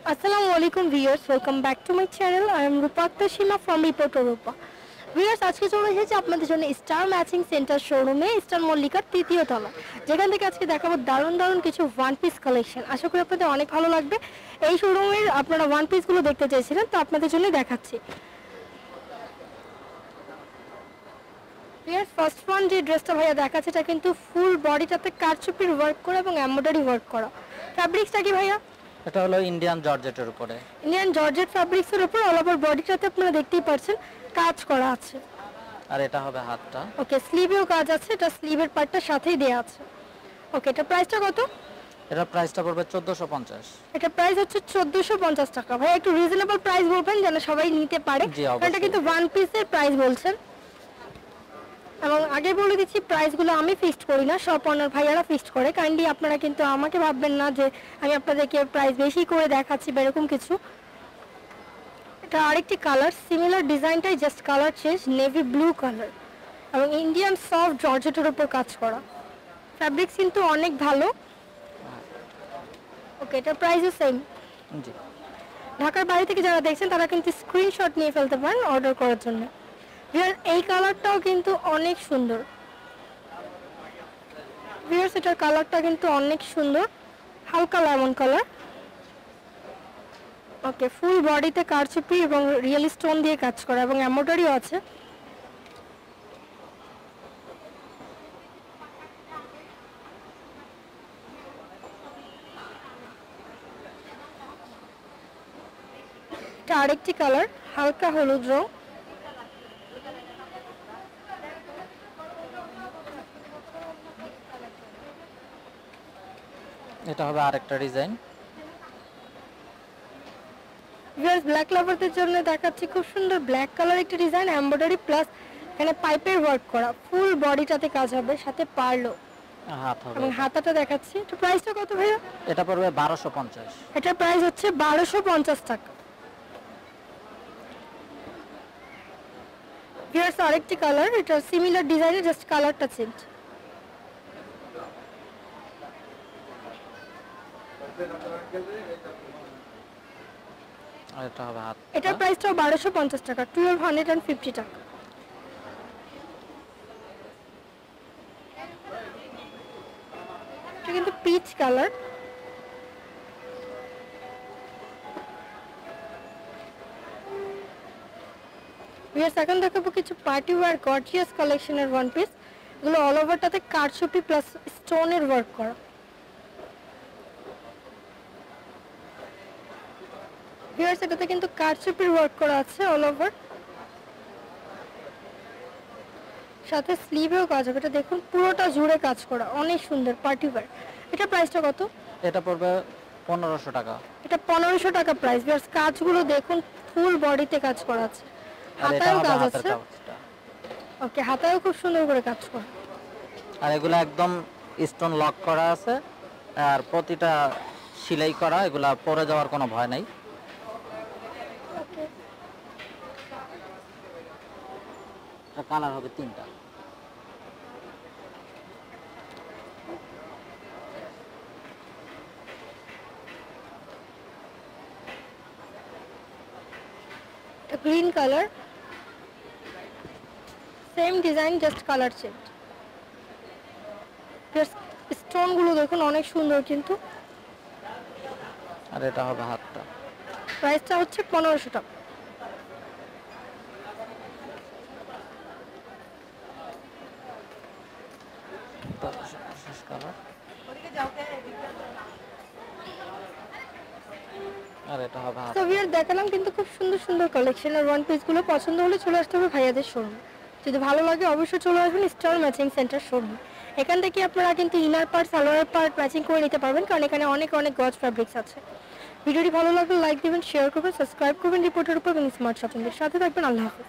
Assalamu alaikum viewers, welcome back to my channel. I am Rupakta Shima from Reporter Rupa. Viewers আজকে চলে এসেছি আপনাদের জন্য star matching centre শোরুমে star মল্লিকার তৃতীয় তলা, যেখান থেকে আজকে দেখাবো দারুণ দারুণ কিছু ওয়ান পিস কালেকশন। আশা করি আপনাদের অনেক ভালো লাগবে। এই শোরুমের আপনারা ওয়ান পিসগুলো দেখতে চাইছিলেন, তো আপনাদের জন্য দেখাচ্ছি। ভিউয়ার্স ফার্স্ট ওয়ান যে ড্রেসটা ভাইয়া দেখাচ্ছে এটা কিন্তু ফুল বডিটাতে কারচুপির ওয়ার্ক করা এবং এমব্রয়ডারি ওয়ার্ক করা। ফ্যাব্রিক্সটা কি ভাইয়া? এটা হলো ইন্ডিয়ান জর্জেটের উপরে, ইন্ডিয়ান জর্জেট ফ্যাব্রিক্সের উপর অল ওভার বডিটাতে আপনারা দেখতেই পাচ্ছেন কাজ করা আছে। আর এটা হবে হাতটা। ওকে, স্লিভেও কাজ আছে, এটা স্লিভের পার্টটা সাথেই দেয়া আছে। ওকে, এটা প্রাইসটা কত? এটা প্রাইসটা পড়বে 1450। এটা প্রাইস হচ্ছে 1450 টাকা। ভাই একটু রিজনেবল প্রাইস বলবেন যেন সবাই নিতে পারে, কারণ এটা কিন্তু ওয়ান পিসের প্রাইস বলছেন। এবং আগে বলে দিচ্ছি প্রাইসগুলো আমি ফিক্সড করি না, সব অনার ভাইয়ারা ফিক্সড করে। কাইন্ডলি আপনারা কিন্তু আমাকে ভাববেন না যে আমি আপনাদেরকে প্রাইস বেশি করে দেখাচ্ছি বা এরকম কিছু। এটা আরেকটি কালার, সিমিলার ডিজাইনটাই, just colour change, navy blue colour এবং ইন্ডিয়ান সফট জর্জেটের উপর কাজ করা। ফ্যাব্রিক্স কিন্তু অনেক ভালো। ওকে, এটার প্রাইসও সেম। জি, ঢাকার বাইরে থেকে যারা দেখছেন তারা কিন্তু স্ক্রিনশট নিয়ে ফেলতে পারেন অর্ডার করার জন্য। এই কালারটাও কিন্তু অনেক সুন্দর। ভিউয়ার্স এটার কালারটা কিন্তু অনেক সুন্দর, হালকা লেমন কালার। ওকে, ফুল বডিতে কারচুপি এবং রিয়েল স্টোন দিয়ে কাজ করা এবং এমব্রয়ডারিও আছে। এটা আরেকটি কালার, হালকা হলুদ রং। এটা হবে আরেকটা ডিজাইন। ভিউয়ার্স ব্ল্যাক লাভারদের জন্য দেখাচ্ছি খুব সুন্দর ব্ল্যাক কালার একটা ডিজাইন, এমব্রয়ডারি প্লাস এখানে পাইপের ওয়ার্ক করা, ফুল বডিটাতে কাজ হবে, সাথে পার্লও হাত হবে। এবং হাতাটা দেখাচ্ছি। এটা প্রাইসটা কত ভাইয়া? এটা পড়বে 1250। এটার প্রাইস হচ্ছে 1250 টাকা। ভিউয়ার্স আরেকটি কালার, এটা সিমিলার ডিজাইনের, জাস্ট কালারটা চেঞ্জ। আর এটা হবে হাত। এটার প্রাইসটাও 1250 টাকা, 1250 টাকা। এটা কিন্তু পিচ কালার। ভিউয়ার্স এখন দেখাবো কিছু পার্টি ওয়্যার গর্জিয়াস কালেকশনের ওয়ান পিস। এগুলো অল ওভারটাতে কারচুপি প্লাস স্টোনের ওয়ার্ক করা। ভিউয়ার্স এটাতে কিন্তু কারচুপির ওয়ার্ক করা আছে অল ওভার, সাথে স্লিভেও কাজ হবে। এটা দেখুন পুরোটা জুড়ে কাজ করা, অনেক সুন্দর পার্টি ওয়্যার। এটা প্রাইসটা কত? এটা পড়বে 1500 টাকা। এটা 1500 টাকা প্রাইস। ভিউয়ার্স কাজগুলো দেখুন, ফুল বডিতে কাজ করা আছে, আর এটা হাতায়ও হবে কাজ হাতের আছে। কাজটা। ওকে, হাতায়ও খুব সুন্দর করে কাজ করা। আর এগুলো একদম স্টোন লক করা আছে, আর প্রতিটা সেলাই করা, এগুলা পরে যাওয়ার কোনো ভয় নাই। কালার হবে 3টা। Green colour, same design, just colour change. Stone গুলো দেখুন অনেক সুন্দর কিন্তু। আর এটা হবে হাতটা। প্রাইসটা হচ্ছে 1500 টাকা। শেষ কালার। আর এটা হবে হাত। তো ভিউয়ার দেখালাম কিন্তু খুব সুন্দর সুন্দর কালেকশন। আর ওয়ান পিস গুলো পছন্দ হলে চলে আসতে হবে ভাইয়াদের শোরুমে। যদি ভালো লাগে অবশ্যই চলে আসবেন স্টার ম্যাচিং সেন্টার শোরুম। এখান থেকে আপনারা কিন্তু inner part salwar part matching করে নিতে পারবেন, কারণ এখানে অনেক অনেক গজ ফ্যাব্রিক্স আছে। ভিডিওটি ভালো লাগলে লাইক দিবেন, শেয়ার করবেন, সাবস্ক্রাইব করবেন রিপোর্টের উপর এবং স্মার্ট শপিং এর সাথে থাকবেন। আল্লাহ হাফেজ।